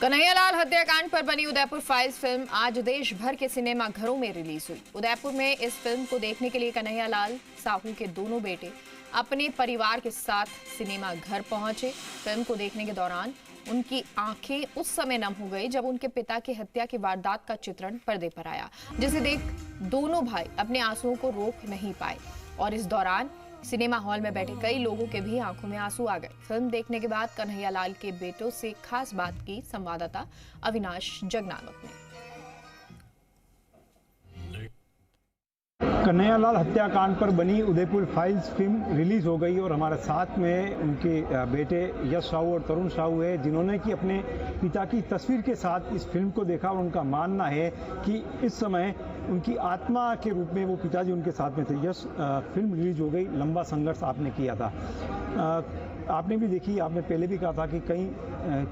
कन्हैयालाल हत्याकांड पर बनी उदयपुर फाइल्स फिल्म आज देश भर के सिनेमा घरों में रिलीज हुई। उदयपुर में इस फिल्म को देखने के लिए कन्हैयालाल साहू के दोनों बेटे अपने परिवार के साथ सिनेमा घर पहुंचे। फिल्म को देखने के दौरान उनकी आंखें उस समय नम हो गई जब उनके पिता की हत्या की वारदात का चित्रण पर्दे पर आया, जिसे देख दोनों भाई अपने आंसुओं को रोक नहीं पाए और इस दौरान सिनेमा हॉल में बैठे कई लोगों के भी आंखों में आंसू आ गए। फिल्म देखने के बाद कन्हैयालाल के बेटों से खास बात की संवाददाता अविनाश जगनावत ने। कन्हैयालाल हत्याकांड पर बनी उदयपुर फाइल्स फिल्म रिलीज हो गई और हमारे साथ में उनके बेटे यश साहू और तरुण साहू है, जिन्होंने कि अपने पिता की तस्वीर के साथ इस फिल्म को देखा और उनका मानना है कि इस समय उनकी आत्मा के रूप में वो पिताजी उनके साथ में थे। यश, फिल्म रिलीज हो गई, लंबा संघर्ष आपने किया था, आपने भी देखी, आपने पहले भी कहा था कि कई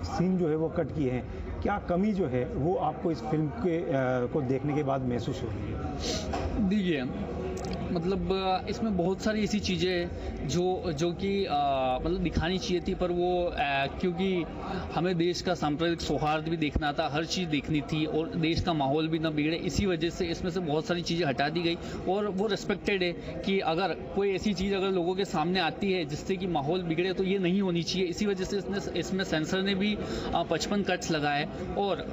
सीन जो है वो कट किए हैं। क्या कमी जो है वो आपको इस फिल्म को देखने के बाद महसूस हो रही है? देखिए, मतलब इसमें बहुत सारी ऐसी चीज़ें जो कि मतलब दिखानी चाहिए थी, पर वो क्योंकि हमें देश का सांप्रदायिक सौहार्द भी देखना था, हर चीज़ देखनी थी और देश का माहौल भी ना बिगड़े, इसी वजह से इसमें से बहुत सारी चीज़ें हटा दी गई। और वो रिस्पेक्टेड है कि अगर कोई ऐसी चीज़ अगर लोगों के सामने आती है जिससे कि माहौल बिगड़े तो ये नहीं होनी चाहिए। इसी वजह से इसमें सेंसर ने भी 55 कट्स लगाए और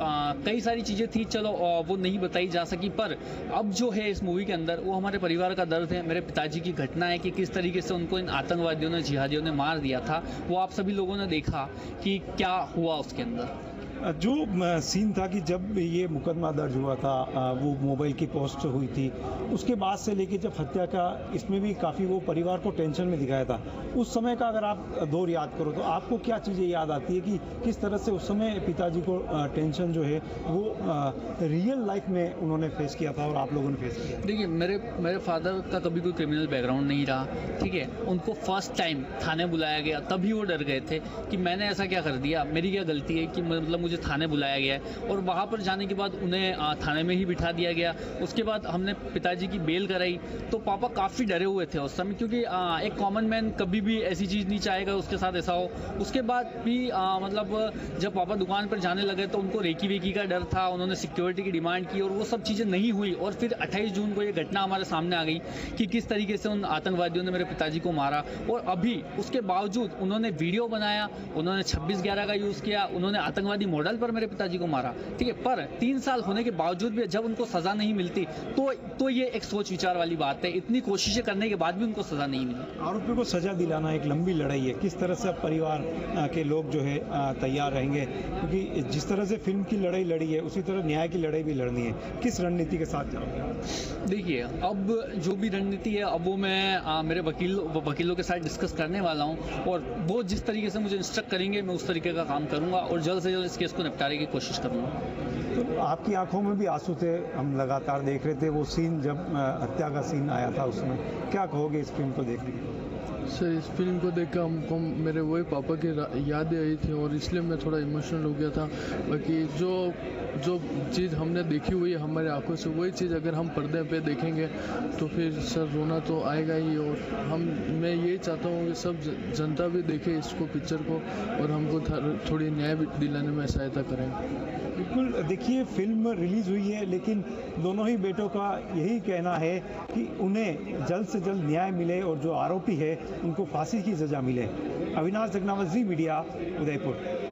कई सारी चीज़ें थी, चलो वो नहीं बताई जा सकी, पर अब जो है इस मूवी के अंदर वो हमारे परिवार का दर्द है, मेरे पिताजी की घटना है कि किस तरीके से उनको इन आतंकवादियों ने, जिहादियों ने मार दिया था। वो आप सभी लोगों ने देखा कि क्या हुआ उसके अंदर। जो सीन था कि जब ये मुकदमा दर्ज हुआ था, वो मोबाइल की पोस्ट हुई थी, उसके बाद से लेके जब हत्या का, इसमें भी काफ़ी वो परिवार को टेंशन में दिखाया था। उस समय का अगर आप दौर याद करो तो आपको क्या चीज़ें याद आती है कि किस तरह से उस समय पिताजी को टेंशन जो है वो रियल लाइफ में उन्होंने फेस किया था और आप लोगों ने फेस किया? देखिए, मेरे फादर का कभी कोई क्रिमिनल बैकग्राउंड नहीं रहा, ठीक है। उनको फर्स्ट टाइम थाने बुलाया गया, तभी वो डर गए थे कि मैंने ऐसा क्या कर दिया, मेरी क्या गलती है कि मतलब मुझे थाने बुलाया गया है। और वहाँ पर जाने के बाद उन्हें थाने में ही बिठा दिया गया। उसके बाद हमने पिताजी की बेल कराई तो पापा काफ़ी डरे हुए थे उस समय, क्योंकि एक कॉमन मैन कभी भी ऐसी चीज़ नहीं चाहेगा उसके साथ ऐसा हो। उसके बाद भी मतलब जब पापा दुकान पर जाने लगे तो उनको रेकी वेकी का डर था, उन्होंने सिक्योरिटी की डिमांड की और वो सब चीज़ें नहीं हुई। और फिर 28 जून को ये घटना हमारे सामने आ गई कि किस तरीके से उन आतंकवादियों ने मेरे पिताजी को मारा। और अभी उसके बावजूद उन्होंने वीडियो बनाया, उन्होंने 26/11 का यूज़ किया, उन्होंने आतंकवादी मॉडल पर मेरे पिताजी को मारा, ठीक है। पर 3 साल होने के बावजूद भी जब उनको सज़ा नहीं मिलती तो ये एक सोच विचार वाली बात है। इतनी कोशिशें करने के बाद भी उनको सज़ा नहीं मिली। आरोपियों को सज़ा दिलाना एक लंबी लड़ाई है। किस तरह से परिवार के लोग जो है तैयार रहेंगे, क्योंकि जिस तरह से फिल्म की लड़ाई लड़ी है उसी तरह न्याय की लड़ाई भी लड़नी है। किस रणनीति के साथ जाओगे? देखिए, अब जो भी रणनीति है अब वो मैं मेरे वकीलों के साथ डिस्कस करने वाला हूँ और वो जिस तरीके से मुझे इंस्ट्रक्ट करेंगे मैं उस तरीके का काम करूँगा और जल्द से जल्द इस केस को निपटाने की कोशिश करूँगा। तो आपकी आंखों में भी आंसू थे, हम लगातार देख रहे थे वो सीन जब हत्या का सीन आया था उस समय। क्या कहोगे इस फिल्म को देखने के? सर, इस फिल्म को देखकर हमको मेरे वही पापा की यादें आई थी और इसलिए मैं थोड़ा इमोशनल हो गया था। बाकी जो चीज़ हमने देखी हुई है हमारे आंखों से, वही चीज़ अगर हम पर्दे पे देखेंगे तो फिर सर रोना तो आएगा ही। और मैं यही चाहता हूँ कि सब जनता भी देखे इसको, पिक्चर को, और हमको थोड़ी न्याय दिलाने में सहायता करें। बिल्कुल, देखिए फिल्म रिलीज़ हुई है लेकिन दोनों ही बेटों का यही कहना है कि उन्हें जल्द से जल्द न्याय मिले और जो आरोपी है उनको फांसी की सज़ा मिले। अविनाश जगनावत, ज़ी मीडिया, उदयपुर।